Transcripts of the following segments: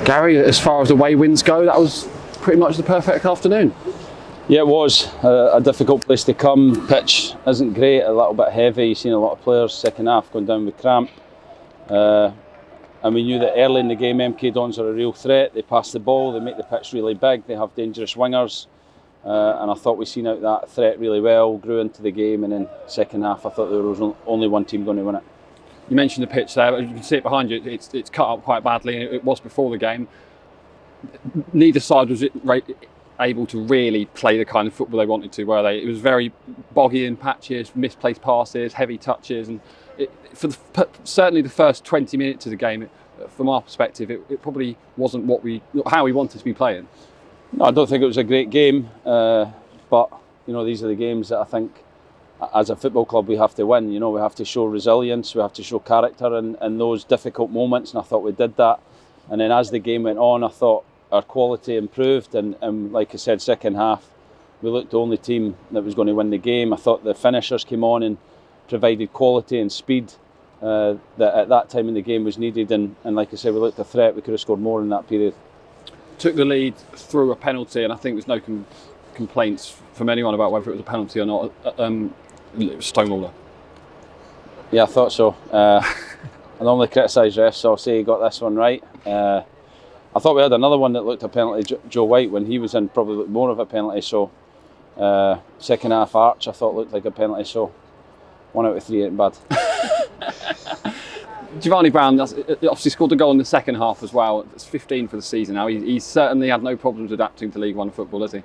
Gary, as far as away wins go, that was pretty much the perfect afternoon. Yeah, it was a difficult place to come. Pitch isn't great, a little bit heavy. You've seen a lot of players second half going down with cramp. And we knew that early in the game MK Dons are a real threat. They pass the ball, they make the pitch really big, they have dangerous wingers. And I thought we seen out that threat really well, grew into the game, and then second half I thought there was only one team going to win it. You mentioned the pitch there, but you can see it behind you. It's cut up quite badly, and it was before the game. Neither side was able to really play the kind of football they wanted to, were they? It was very boggy in patches, misplaced passes, heavy touches, and certainly the first 20 minutes of the game, from our perspective, it probably wasn't how we wanted to be playing. No, I don't think it was a great game, but these are the games that I think, as a football club, we have to win. We have to show resilience, we have to show character in those difficult moments, and I thought we did that. And then as the game went on, I thought our quality improved, and like I said, second half, we looked the only team that was going to win the game. I thought the finishers came on and provided quality and speed that at that time in the game was needed, and like I said, we looked a threat. We could have scored more in that period. Took the lead through a penalty, and I think there's no complaints from anyone about whether it was a penalty or not. It was Stonewaller. Yeah, I thought so. I normally criticise refs, so I'll say he got this one right. I thought we had another one that looked a penalty, Joe White, when he was in, probably looked more of a penalty. So second half Arch I thought looked like a penalty, so 1 out of 3 ain't bad. Giovanni Brown obviously scored a goal in the second half as well. It's 15 for the season now. He's certainly had no problems adapting to League One football, has he?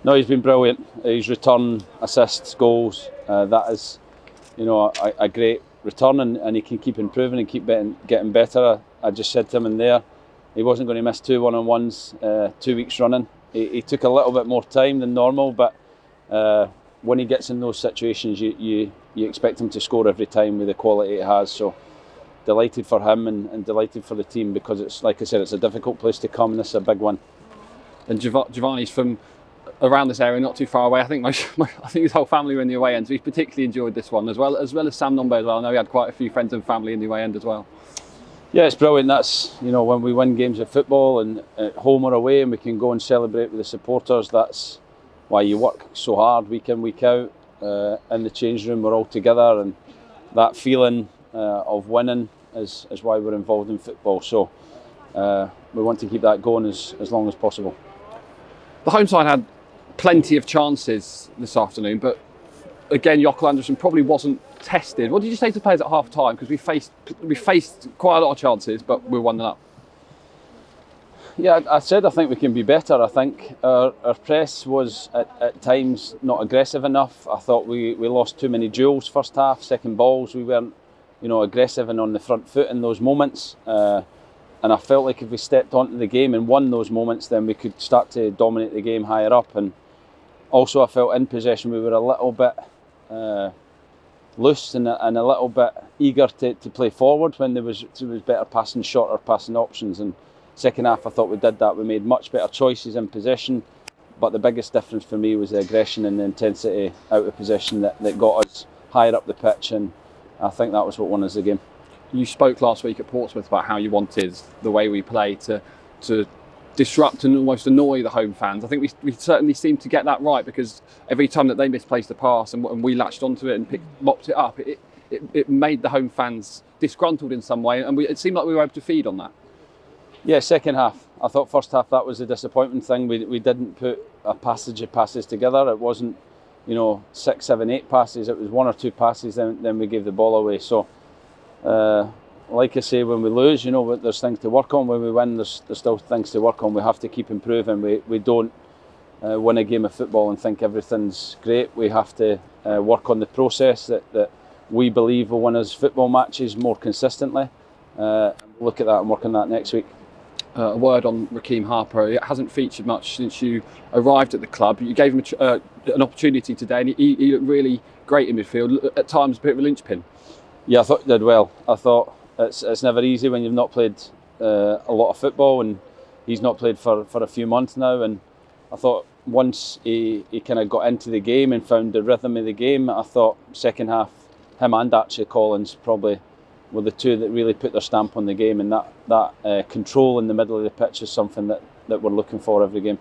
No, he's been brilliant. His return, assists, goals, that is a great return, and he can keep improving and keep getting better. I just said to him in there, he wasn't going to miss 2 one-on-ones 2 weeks running. He took a little bit more time than normal, but when he gets in those situations, you expect him to score every time with the quality he has. So delighted for him and delighted for the team, because it's, like I said, it's a difficult place to come, and this is a big one. And Giovanni's from around this area, not too far away. I think I think his whole family were in the away end, so he's particularly enjoyed this one as well as Sam Nombe as well. I know he had quite a few friends and family in the away end as well. Yeah, it's brilliant. That's when we win games of football, and at home or away, and we can go and celebrate with the supporters. That's why you work so hard week in, week out. In the change room, we're all together, and that feeling of winning is why we're involved in football. So we want to keep that going as long as possible. The home side had plenty of chances this afternoon, but again, Jokkel Anderson probably wasn't tested. What did you say to the players at half time? Because we faced quite a lot of chances, but we won them up. Yeah, I said I think we can be better. I think our press was at times not aggressive enough. I thought we lost too many duels first half, second balls. We weren't aggressive and on the front foot in those moments. And I felt like if we stepped onto the game and won those moments, then we could start to dominate the game higher up. And also I felt in possession we were a little bit loose and a little bit eager to play forward when there was better passing, shorter passing options. And second half I thought we did that. We made much better choices in possession, but the biggest difference for me was the aggression and the intensity out of possession that got us higher up the pitch, and I think that was what won us the game. You spoke last week at Portsmouth about how you wanted the way we play to disrupt and almost annoy the home fans. I think we certainly seemed to get that right, because every time that they misplaced a pass and we latched onto it and mopped it up, it made the home fans disgruntled in some way, and it seemed like we were able to feed on that. Yeah, second half. I thought first half that was the disappointment thing. We didn't put a passage of passes together. It wasn't 6, 7, 8 passes. It was 1 or 2 passes, then we gave the ball away. So like I say, when we lose, there's things to work on. When we win, there's still things to work on. We have to keep improving. We don't win a game of football and think everything's great. We have to work on the process that we believe will win us football matches more consistently. Look at that and work on that next week. A word on Raheem Harper. It hasn't featured much since you arrived at the club. You gave him an opportunity today, and he looked really great in midfield. At times, a bit of a linchpin. Yeah, I thought he did well. I thought it's never easy when you've not played a lot of football, and he's not played for a few months now. And I thought once he kind of got into the game and found the rhythm of the game, I thought second half, him and actually Collins probably were the two that really put their stamp on the game, and that control in the middle of the pitch is something that we're looking for every game.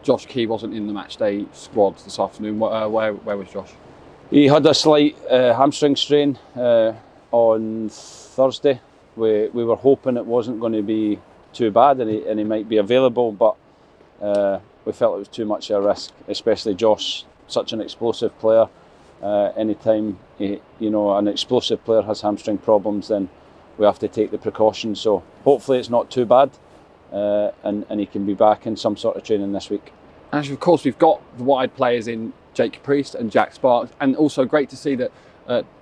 Josh Key wasn't in the matchday squad this afternoon. Where was Josh? He had a slight hamstring strain on Thursday. We were hoping it wasn't going to be too bad and he might be available, but we felt it was too much of a risk, especially Josh, such an explosive player. Anytime an explosive player has hamstring problems, then we have to take the precautions. So hopefully it's not too bad, and he can be back in some sort of training this week. And of course we've got the wide players in Jake Caprice and Jack Sparks, and also great to see that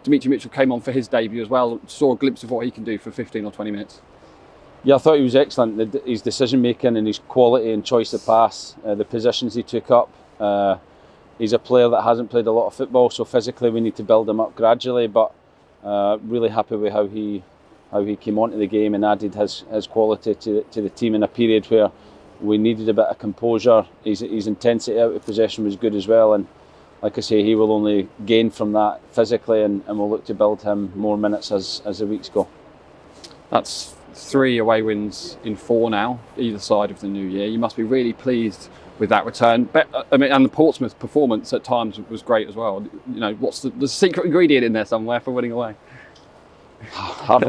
Dimitri Mitchell came on for his debut as well. Saw a glimpse of what he can do for 15 or 20 minutes. Yeah, I thought he was excellent. His decision making and his quality and choice of pass, the positions he took up. He's a player that hasn't played a lot of football, so physically we need to build him up gradually. But really happy with how he came onto the game and added his quality to the team in a period where we needed a bit of composure. His intensity out of possession was good as well, and like I say, he will only gain from that physically, and we'll look to build him more minutes as the weeks go. That's 3 away wins in 4 now, either side of the new year. You must be really pleased with that return. And the Portsmouth performance at times was great as well. What's the secret ingredient in there somewhere for winning away? Hard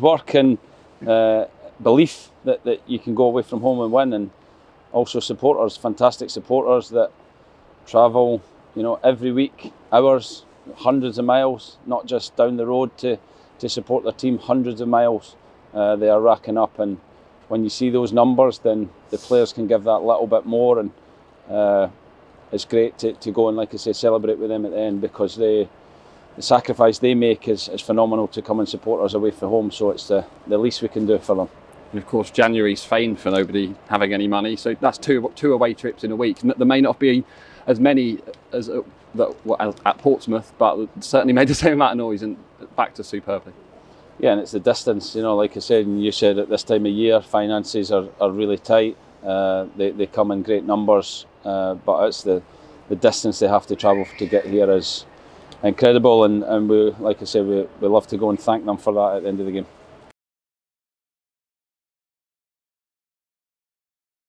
work and belief that you can go away from home and win, and also supporters, fantastic supporters that travel, every week, hours, hundreds of miles, not just down the road to support their team, hundreds of miles they are racking up. And when you see those numbers, then the players can give that little bit more, and it's great to go and, like I say, celebrate with them at the end, because the sacrifice they make is phenomenal to come and support us away from home. So it's the least we can do for them. And of course, January's famed for nobody having any money, so that's two away trips in a week. There may not be as many as at Portsmouth, but certainly made the same amount of noise and back to superbly. Yeah, and it's the distance, like I said, and you said at this time of year, finances are really tight. They come in great numbers, but it's the distance they have to travel to get here is incredible, and we, like I said, we love to go and thank them for that at the end of the game.